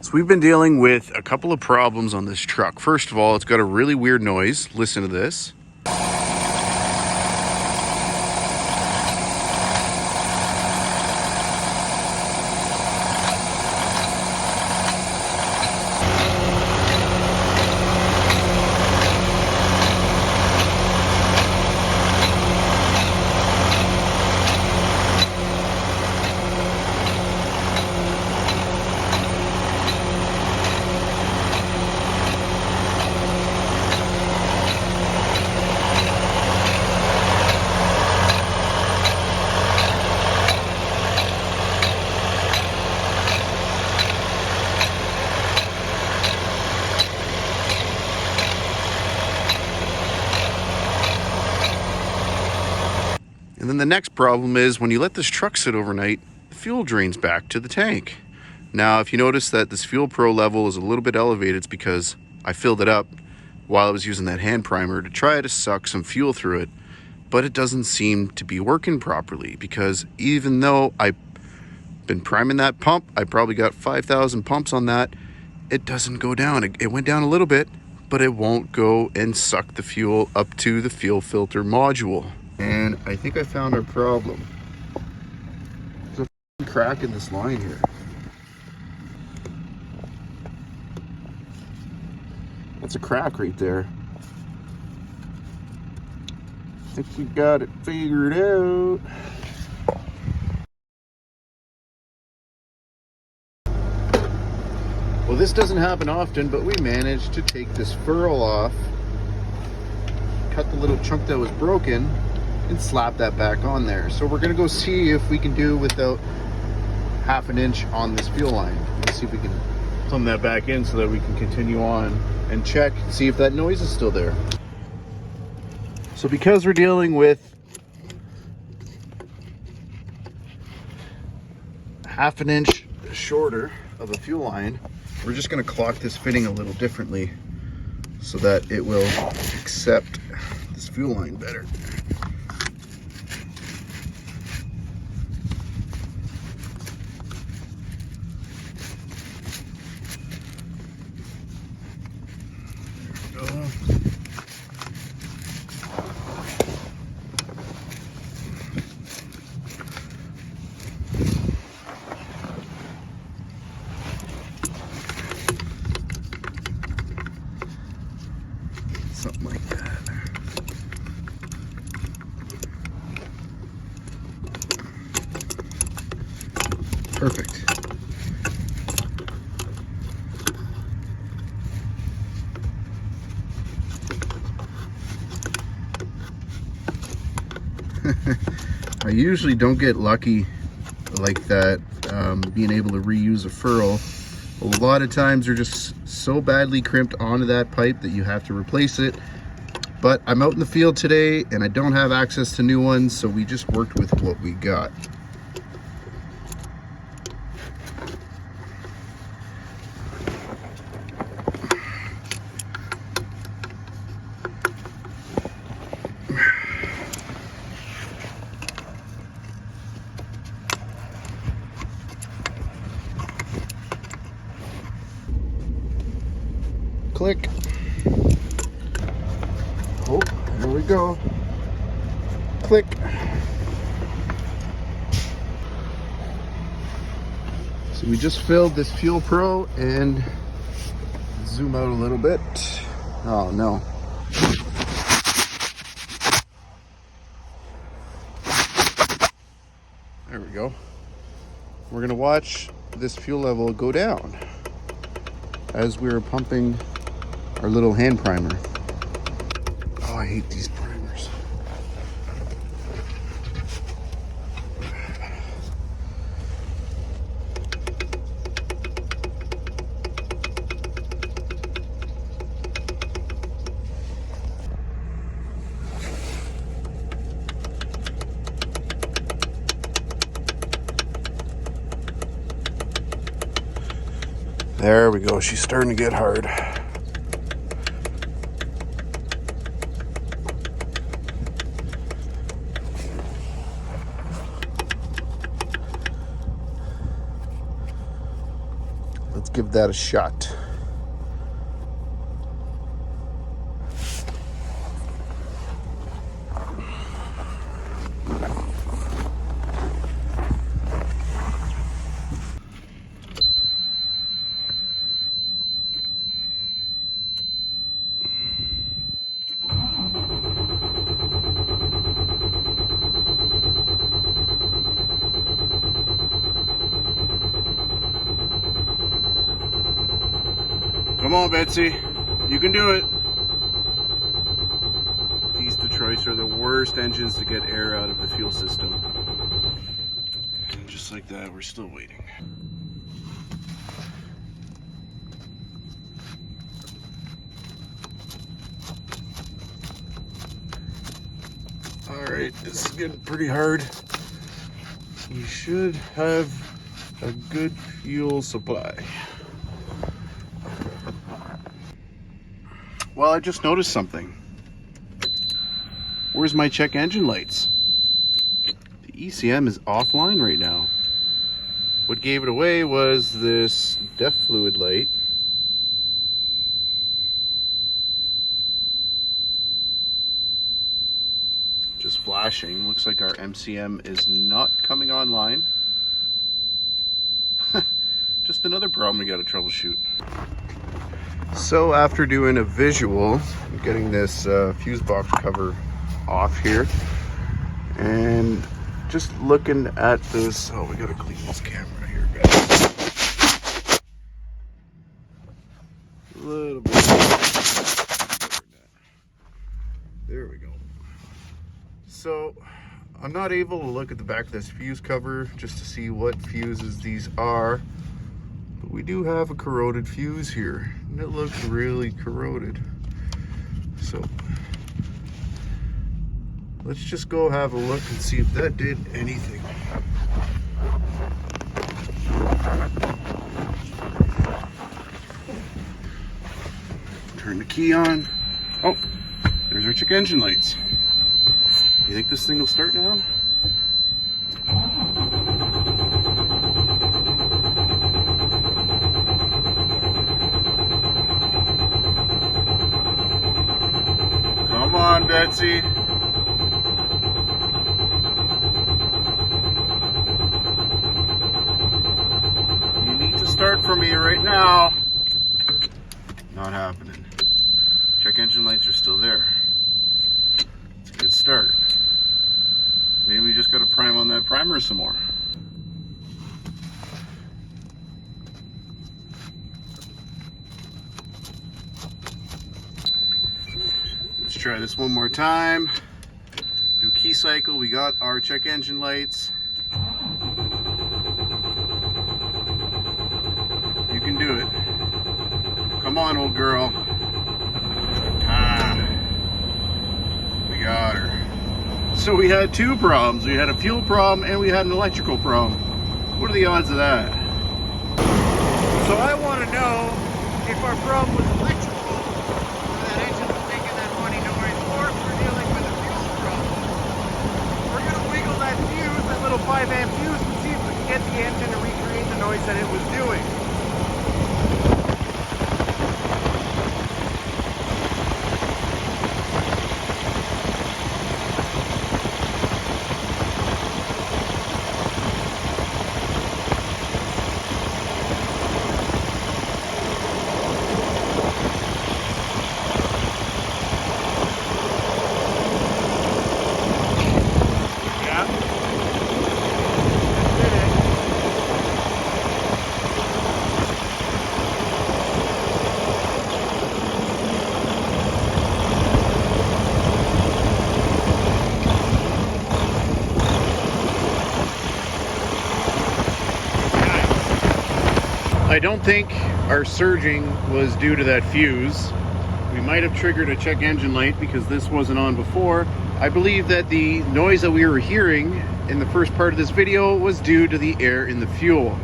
So we've been dealing with a couple of problems on this truck. First of all, it's got a really weird noise. Listen to this. And then the next problem is when you let this truck sit overnight, the fuel drains back to the tank. Now, if you notice that this Fuel Pro level is a little bit elevated, it's because I filled it up while I was using that hand primer to try to suck some fuel through it, but it doesn't seem to be working properly because even though I've been priming that pump, I probably got 5,000 pumps on that, it doesn't go down. It went down a little bit, but it won't go and suck the fuel up to the fuel filter module. And I think I found our problem. There's a crack in this line here. That's a crack right there. I think we got it figured out. Well, this doesn't happen often, but we managed to take this ferrule off, cut the little chunk that was broken, and slap that back on there. So we're gonna go see if we can do without 1/2 inch on this fuel line. Let's see if we can plumb that back in so that we can continue on and check, see if that noise is still there. So because we're dealing with 1/2 inch shorter of a fuel line, we're just gonna clock this fitting a little differently so that it will accept this fuel line better. Something like that. Perfect. I usually don't get lucky like that, being able to reuse a ferrule. A lot of times they're just so badly crimped onto that pipe that you have to replace it. But I'm out in the field today and I don't have access to new ones, so we just worked with what we got. Click. Oh, there we go. Click. So we just filled this Fuel Pro, and zoom out a little bit. Oh no. There we go. We're gonna watch this fuel level go down as we're pumping our little hand primer. Oh, I hate these primers. There we go. She's starting to get hard. let's give that a shot. Come on, Betsy. You can do it. These Detroits are the worst engines to get air out of the fuel system. And just like that, we're still waiting. All right, this is getting pretty hard. We should have a good fuel supply. Well, I just noticed something. Where's my check engine lights? The ECM is offline right now. What gave it away was this DEF fluid light. Just flashing. Looks like our MCM is not coming online. Just another problem we got to troubleshoot. So after doing a visual, getting this fuse box cover off here, and just looking at this, oh, we gotta clean this camera here, guys. A little bit. There we go. So I'm not able to look at the back of this fuse cover just to see what fuses these are. We do have a corroded fuse here, and it looks really corroded. So let's just go have a look and see if that did anything. Turn the key on. Oh, there's our check engine lights. You think this thing will start now? Come on, Betsy. You need to start for me right now. Not happening. Check engine lights are still there. It's a good start. Maybe we just got to prime on that primer some more. Let's try this one more time. Do key cycle. We got our check engine lights. You can do it. Come on, old girl. Ah, we got her. So we had two problems. We had a fuel problem and we had an electrical problem. What are the odds of that? So I want to know if our problem was electrical, or that engine was making that funny noise, or if we're dealing with a fuel problem. We're going to wiggle that fuse, that little 5 amp fuse, and see if we can get the engine to recreate the noise that it was doing. I don't think our surging was due to that fuse. We might have triggered a check engine light because this wasn't on before. I believe that the noise that we were hearing in the first part of this video was due to the air in the fuel.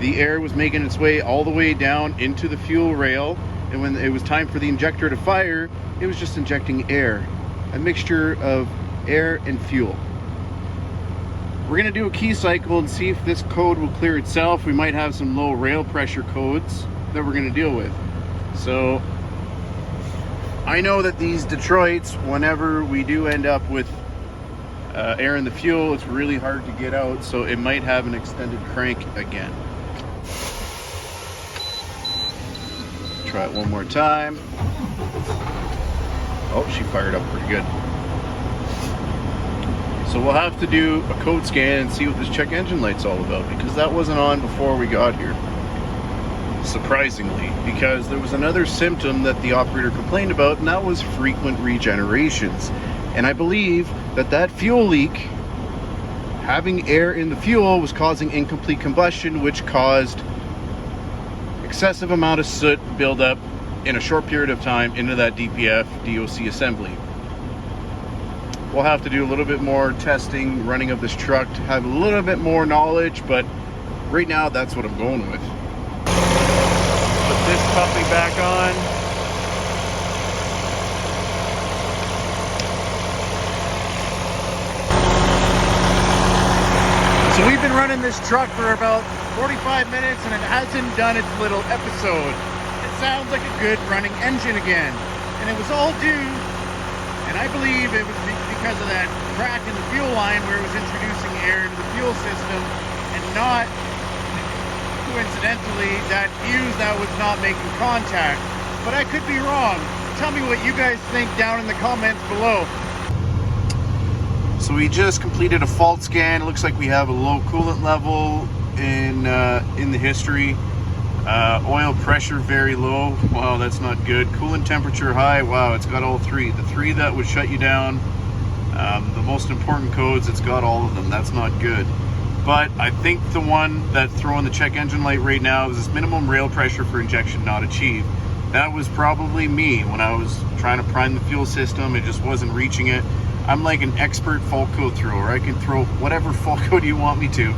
The air was making its way all the way down into the fuel rail, and when it was time for the injector to fire, it was just injecting air, a mixture of air and fuel. We're gonna do a key cycle and see if this code will clear itself. We might have some low rail pressure codes that we're gonna deal with. So I know that these Detroits, whenever we do end up with air in the fuel, it's really hard to get out, so it might have an extended crank again. Try it one more time. Oh, she fired up pretty good. So we'll have to do a code scan and see what this check engine light's all about, because that wasn't on before we got here. Surprisingly, because there was another symptom that the operator complained about, and that was frequent regenerations. And I believe that that fuel leak, having air in the fuel, was causing incomplete combustion, which caused excessive amount of soot buildup in a short period of time into that DPF DOC assembly. We'll have to do a little bit more testing, running of this truck to have a little bit more knowledge, but right now that's what I'm going with. Put this puppy back on. So we've been running this truck for about 45 minutes and it hasn't done its little episode. It sounds like a good running engine again. And it was all due, and I believe it was because of that crack in the fuel line where it was introducing air into the fuel system, and not coincidentally that fuse that was not making contact. But I could be wrong. Tell me what you guys think down in the comments below. So we just completed a fault scan. It looks like we have a low coolant level in the history. Oil pressure very low. Wow, that's not good. Coolant temperature high. Wow, it's got all three. The three that would shut you down. The most important codes, it's got all of them. That's not good. But I think the one that's throwing the check engine light right now is this minimum rail pressure for injection not achieved. That was probably me when I was trying to prime the fuel system. It just wasn't reaching it. I'm like an expert fault code thrower. I can throw whatever fault code you want me to.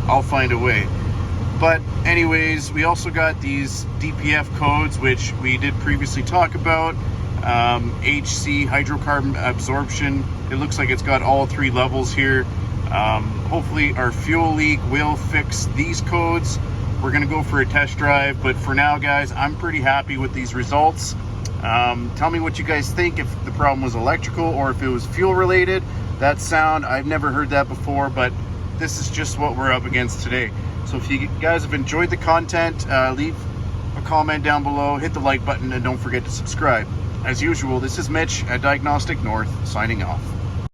I'll find a way. But anyways, we also got these DPF codes, which we did previously talk about. HC, hydrocarbon absorption. It looks like it's got all three levels here. Hopefully our fuel leak will fix these codes. We're gonna go for a test drive, but for now, guys, I'm pretty happy with these results. Tell me what you guys think, if the problem was electrical or if it was fuel related. That sound, I've never heard that before, but this is just what we're up against today. So if you guys have enjoyed the content, leave a comment down below, hit the like button, and don't forget to subscribe. As usual, this is Mitch at Diagnostic North, signing off.